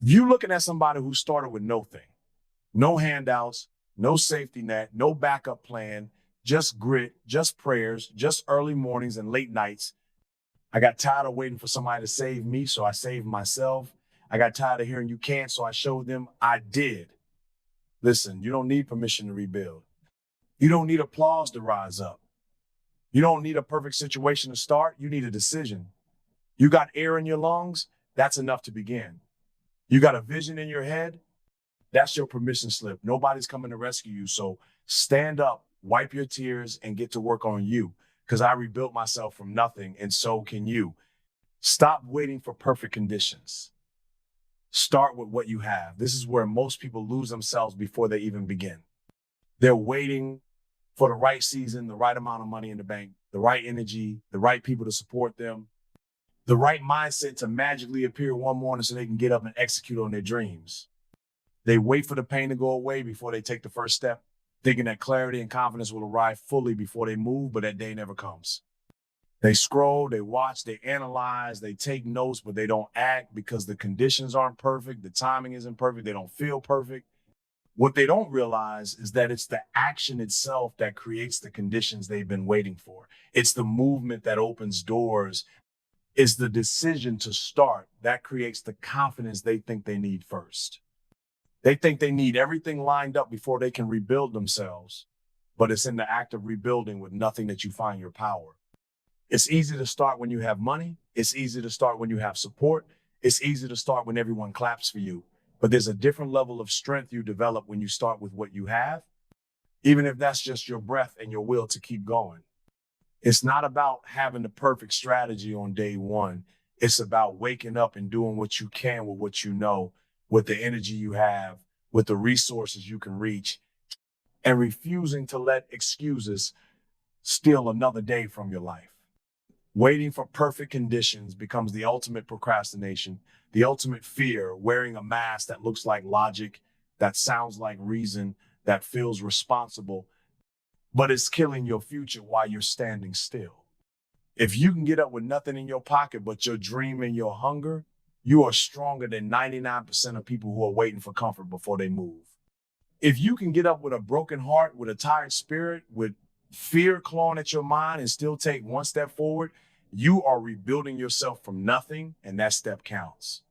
You looking at somebody who started with nothing, no handouts, no safety net, no backup plan, just grit, just prayers, just early mornings and late nights. I got tired of waiting for somebody to save me, so I saved myself. I got tired of hearing you can't, so I showed them I did. Listen, you don't need permission to rebuild. You don't need applause to rise up. You don't need a perfect situation to start. You need a decision. You got air in your lungs. That's enough to begin. You got a vision in your head. That's your permission slip. Nobody's coming to rescue you. So stand up, wipe your tears, and get to work on you. Because I rebuilt myself from nothing, and so can you. Stop waiting for perfect conditions. Start with what you have. This is where most people lose themselves before they even begin. They're waiting for the right season, the right amount of money in the bank, the right energy, the right people to support them, the right mindset to magically appear one morning so they can get up and execute on their dreams. They wait for the pain to go away before they take the first step, thinking that clarity and confidence will arrive fully before they move, but that day never comes. They scroll, they watch, they analyze, they take notes, but they don't act because the conditions aren't perfect, the timing isn't perfect, they don't feel perfect. What they don't realize is that it's the action itself that creates the conditions they've been waiting for. It's the movement that opens doors. It's the decision to start that creates the confidence they think they need first. They think they need everything lined up before they can rebuild themselves, but it's in the act of rebuilding with nothing that you find your power. It's easy to start when you have money. It's easy to start when you have support. It's easy to start when everyone claps for you. But there's a different level of strength you develop when you start with what you have, even if that's just your breath and your will to keep going. It's not about having the perfect strategy on day one. It's about waking up and doing what you can with what you know, with the energy you have, with the resources you can reach, and refusing to let excuses steal another day from your life. Waiting for perfect conditions becomes the ultimate procrastination, the ultimate fear, wearing a mask that looks like logic, that sounds like reason, that feels responsible, but it's killing your future while you're standing still. If you can get up with nothing in your pocket but your dream and your hunger, you are stronger than 99% of people who are waiting for comfort before they move. If you can get up with a broken heart, with a tired spirit, with fear clawing at your mind and still take one step forward, you are rebuilding yourself from nothing, and that step counts.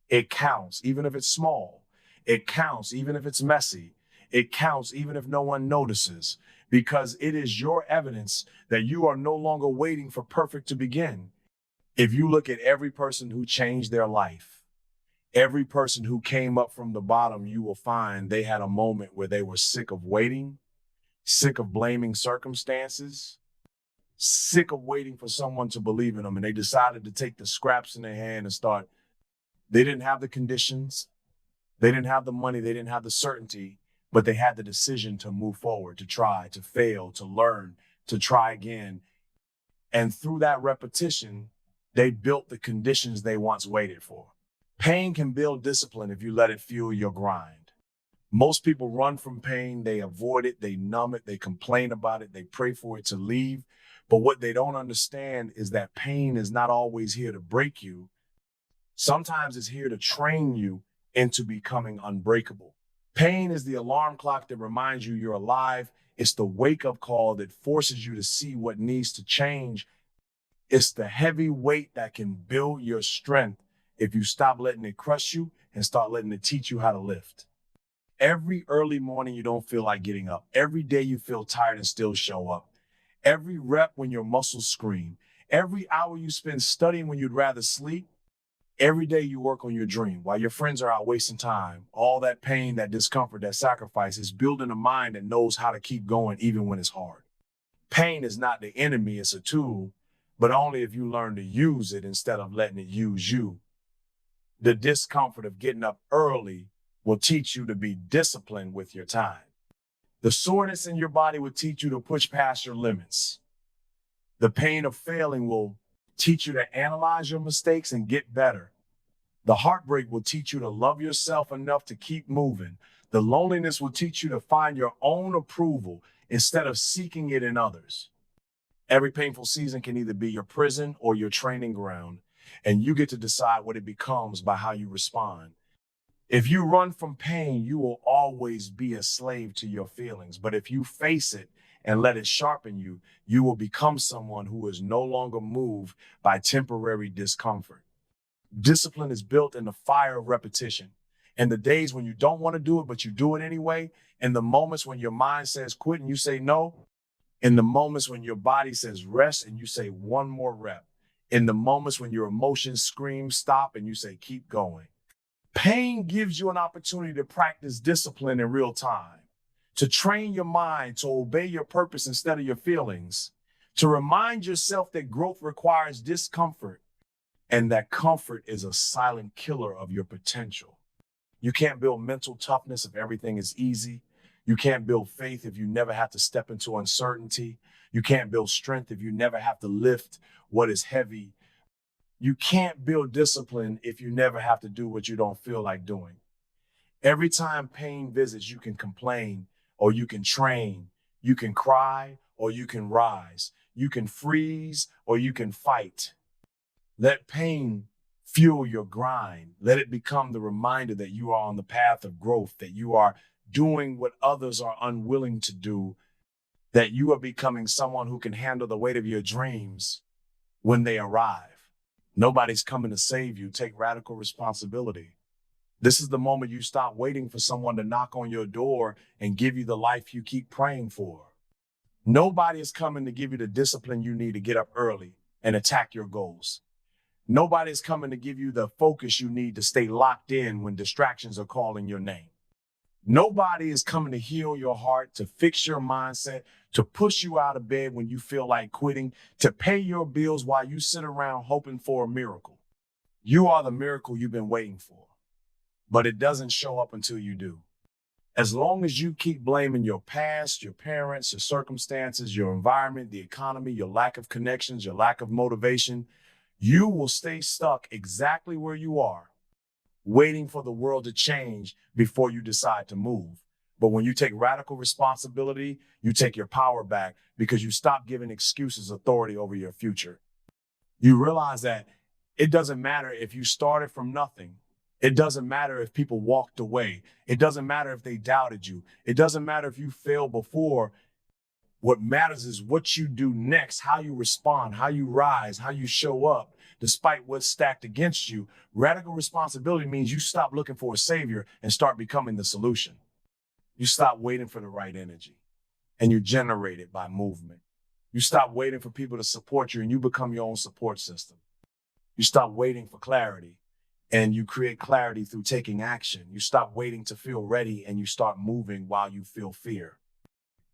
It counts, even if it's small. It counts, even if it's messy. It counts, even if no one notices, because it is your evidence that you are no longer waiting for perfect to begin. If you look at every person who changed their life, every person who came up from the bottom, you will find they had a moment where they were sick of waiting, sick of blaming circumstances, sick of waiting for someone to believe in them. And they decided to take the scraps in their hand and start. They didn't have the conditions. They didn't have the money. They didn't have the certainty, but they had the decision to move forward, to try, to fail, to learn, to try again. And through that repetition, they built the conditions they once waited for. Pain can build discipline if you let it fuel your grind. Most people run from pain, they avoid it, they numb it, they complain about it, they pray for it to leave. But what they don't understand is that pain is not always here to break you. Sometimes it's here to train you into becoming unbreakable. Pain is the alarm clock that reminds you you're alive. It's the wake-up call that forces you to see what needs to change. It's the heavy weight that can build your strength if you stop letting it crush you and start letting it teach you how to lift. Every early morning you don't feel like getting up. Every day you feel tired and still show up. Every rep when your muscles scream. Every hour you spend studying when you'd rather sleep. Every day you work on your dream while your friends are out wasting time. All that pain, that discomfort, that sacrifice is building a mind that knows how to keep going even when it's hard. Pain is not the enemy, it's a tool, but only if you learn to use it instead of letting it use you. The discomfort of getting up early will teach you to be disciplined with your time. The soreness in your body will teach you to push past your limits. The pain of failing will teach you to analyze your mistakes and get better. The heartbreak will teach you to love yourself enough to keep moving. The loneliness will teach you to find your own approval instead of seeking it in others. Every painful season can either be your prison or your training ground, and you get to decide what it becomes by how you respond. If you run from pain, you will always be a slave to your feelings. But if you face it and let it sharpen you, you will become someone who is no longer moved by temporary discomfort. Discipline is built in the fire of repetition. In the days when you don't want to do it, but you do it anyway, in the moments when your mind says quit and you say no, in the moments when your body says rest and you say one more rep, in the moments when your emotions scream stop and you say keep going. Pain gives you an opportunity to practice discipline in real time, to train your mind to obey your purpose instead of your feelings, to remind yourself that growth requires discomfort and that comfort is a silent killer of your potential. You can't build mental toughness if everything is easy. You can't build faith if you never have to step into uncertainty. You can't build strength if you never have to lift what is heavy. You can't build discipline if you never have to do what you don't feel like doing. Every time pain visits, you can complain or you can train. You can cry or you can rise. You can freeze or you can fight. Let pain fuel your grind. Let it become the reminder that you are on the path of growth, that you are doing what others are unwilling to do, that you are becoming someone who can handle the weight of your dreams when they arrive. Nobody's coming to save you. Take radical responsibility. This is the moment you stop waiting for someone to knock on your door and give you the life you keep praying for. Nobody is coming to give you the discipline you need to get up early and attack your goals. Nobody is coming to give you the focus you need to stay locked in when distractions are calling your name. Nobody is coming to heal your heart, to fix your mindset, to push you out of bed when you feel like quitting, to pay your bills while you sit around hoping for a miracle. You are the miracle you've been waiting for, but it doesn't show up until you do. As long as you keep blaming your past, your parents, your circumstances, your environment, the economy, your lack of connections, your lack of motivation, you will stay stuck exactly where you are, waiting for the world to change before you decide to move. But when you take radical responsibility, you take your power back because you stop giving excuses authority over your future. You realize that it doesn't matter if you started from nothing. It doesn't matter if people walked away. It doesn't matter if they doubted you. It doesn't matter if you failed before. What matters is what you do next, how you respond, how you rise, how you show up, despite what's stacked against you. Radical responsibility means you stop looking for a savior and start becoming the solution. You stop waiting for the right energy and you generate it by movement. You stop waiting for people to support you and you become your own support system. You stop waiting for clarity and you create clarity through taking action. You stop waiting to feel ready and you start moving while you feel fear.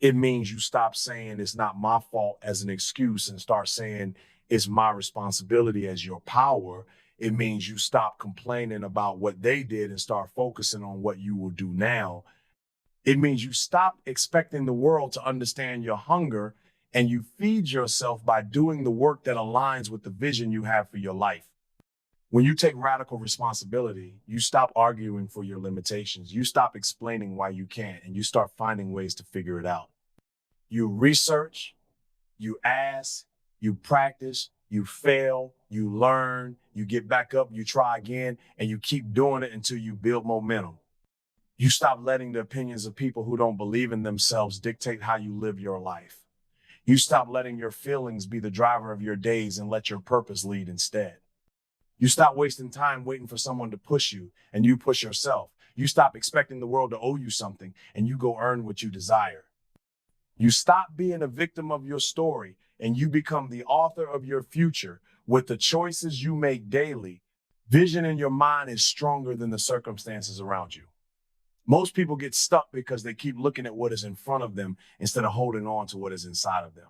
It means you stop saying it's not my fault as an excuse and start saying it's my responsibility as your power. It means you stop complaining about what they did and start focusing on what you will do now. It means you stop expecting the world to understand your hunger and you feed yourself by doing the work that aligns with the vision you have for your life. When you take radical responsibility, you stop arguing for your limitations. You stop explaining why you can't, and you start finding ways to figure it out. You research, you ask, you practice, you fail, you learn, you get back up, you try again, and you keep doing it until you build momentum. You stop letting the opinions of people who don't believe in themselves dictate how you live your life. You stop letting your feelings be the driver of your days and let your purpose lead instead. You stop wasting time waiting for someone to push you and you push yourself. You stop expecting the world to owe you something and you go earn what you desire. You stop being a victim of your story and you become the author of your future with the choices you make daily. Vision in your mind is stronger than the circumstances around you. Most people get stuck because they keep looking at what is in front of them instead of holding on to what is inside of them.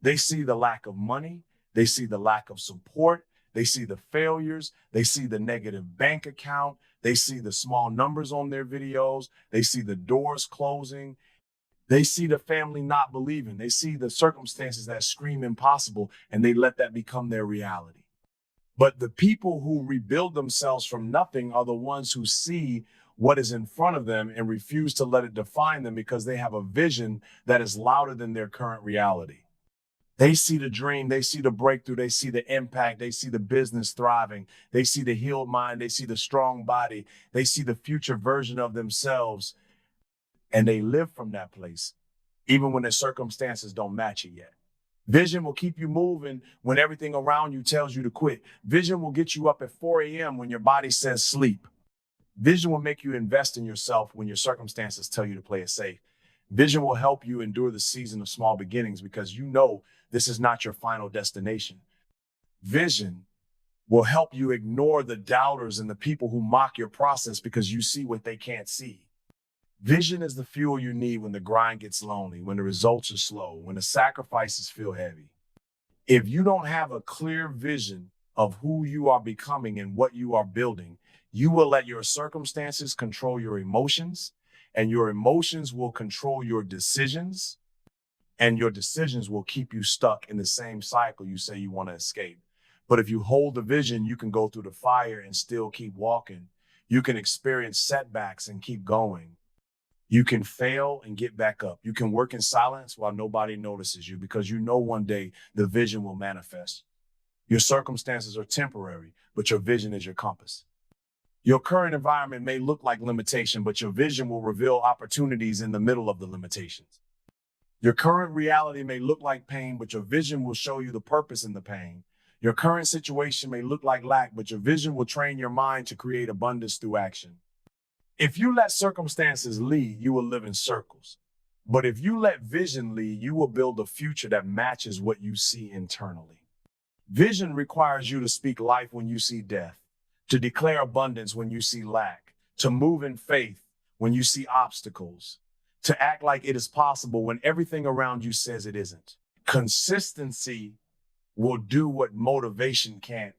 They see the lack of money. They see the lack of support. They see the failures. They see the negative bank account. They see the small numbers on their videos. They see the doors closing. They see the family not believing. They see the circumstances that scream impossible, and they let that become their reality. But the people who rebuild themselves from nothing are the ones who see what is in front of them and refuse to let it define them because they have a vision that is louder than their current reality. They see the dream, they see the breakthrough, they see the impact, they see the business thriving, they see the healed mind, they see the strong body, they see the future version of themselves, and they live from that place, even when their circumstances don't match it yet. Vision will keep you moving when everything around you tells you to quit. Vision will get you up at 4 a.m. when your body says sleep. Vision will make you invest in yourself when your circumstances tell you to play it safe. Vision will help you endure the season of small beginnings because you know this is not your final destination. Vision will help you ignore the doubters and the people who mock your process because you see what they can't see. Vision is the fuel you need when the grind gets lonely, when the results are slow, when the sacrifices feel heavy. If you don't have a clear vision of who you are becoming and what you are building, you will let your circumstances control your emotions, and your emotions will control your decisions, and your decisions will keep you stuck in the same cycle you say you want to escape. But if you hold the vision, you can go through the fire and still keep walking. You can experience setbacks and keep going. You can fail and get back up. You can work in silence while nobody notices you because you know one day the vision will manifest. Your circumstances are temporary, but your vision is your compass. Your current environment may look like limitation, but your vision will reveal opportunities in the middle of the limitations. Your current reality may look like pain, but your vision will show you the purpose in the pain. Your current situation may look like lack, but your vision will train your mind to create abundance through action. If you let circumstances lead, you will live in circles. But if you let vision lead, you will build a future that matches what you see internally. Vision requires you to speak life when you see death, to declare abundance when you see lack, to move in faith when you see obstacles, to act like it is possible when everything around you says it isn't. Consistency will do what motivation can't.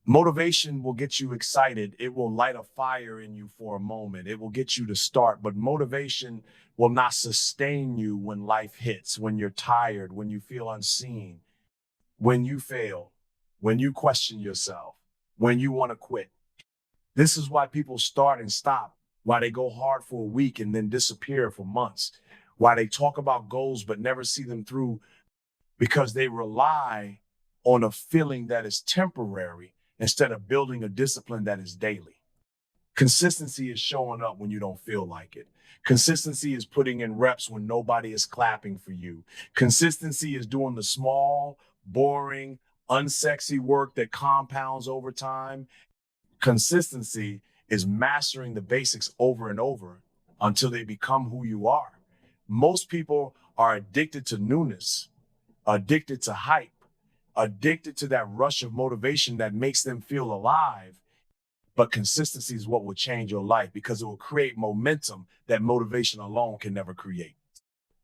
Motivation will get you excited. It will light a fire in you for a moment. It will get you to start, but motivation will not sustain you when life hits, when you're tired, when you feel unseen, when you fail, when you question yourself, when you want to quit. This is why people start and stop, why they go hard for a week and then disappear for months, why they talk about goals but never see them through, because they rely on a feeling that is temporary instead of building a discipline that is daily. Consistency is showing up when you don't feel like it. Consistency is putting in reps when nobody is clapping for you. Consistency is doing the small, boring, unsexy work that compounds over time. Consistency is mastering the basics over and over until they become who you are. Most people are addicted to newness, addicted to hype, addicted to that rush of motivation that makes them feel alive. But consistency is what will change your life because it will create momentum that motivation alone can never create.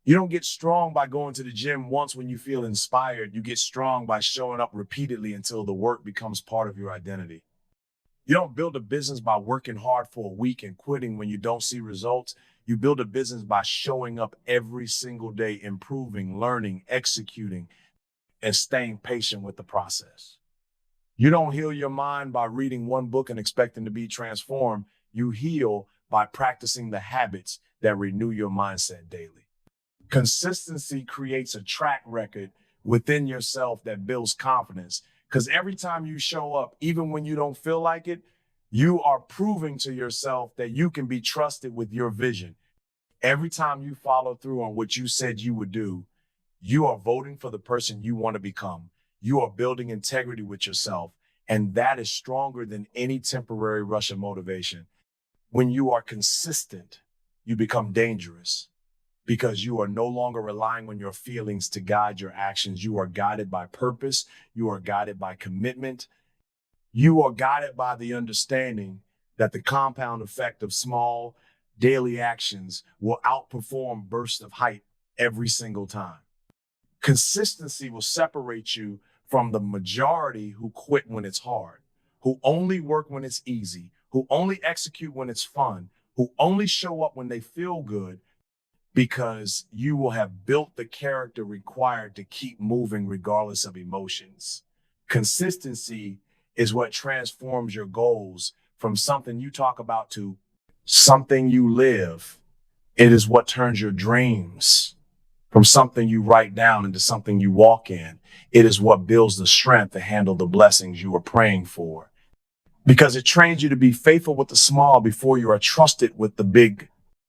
You don't get strong by going to the gym once when you feel inspired. You get strong by showing up repeatedly until the work becomes part of your identity. You don't build a business by working hard for a week and quitting when you don't see results. You build a business by showing up every single day, improving, learning, executing, and staying patient with the process. You don't heal your mind by reading one book and expecting to be transformed. You heal by practicing the habits that renew your mindset daily. Consistency creates a track record within yourself that builds confidence. Because every time you show up, even when you don't feel like it, you are proving to yourself that you can be trusted with your vision. Every time you follow through on what you said you would do, you are voting for the person you want to become. You are building integrity with yourself. And that is stronger than any temporary rush of motivation. When you are consistent, you become dangerous because you are no longer relying on your feelings to guide your actions. You are guided by purpose. You are guided by commitment. You are guided by the understanding that the compound effect of small daily actions will outperform bursts of hype every single time. Consistency will separate you from the majority who quit when it's hard, who only work when it's easy, who only execute when it's fun, who only show up when they feel good, because you will have built the character required to keep moving regardless of emotions. Consistency is what transforms your goals from something you talk about to something you live. It is what turns your dreams from something you write down into something you walk in. It is what builds the strength to handle the blessings you are praying for, because it trains you to be faithful with the small before you are trusted with the big.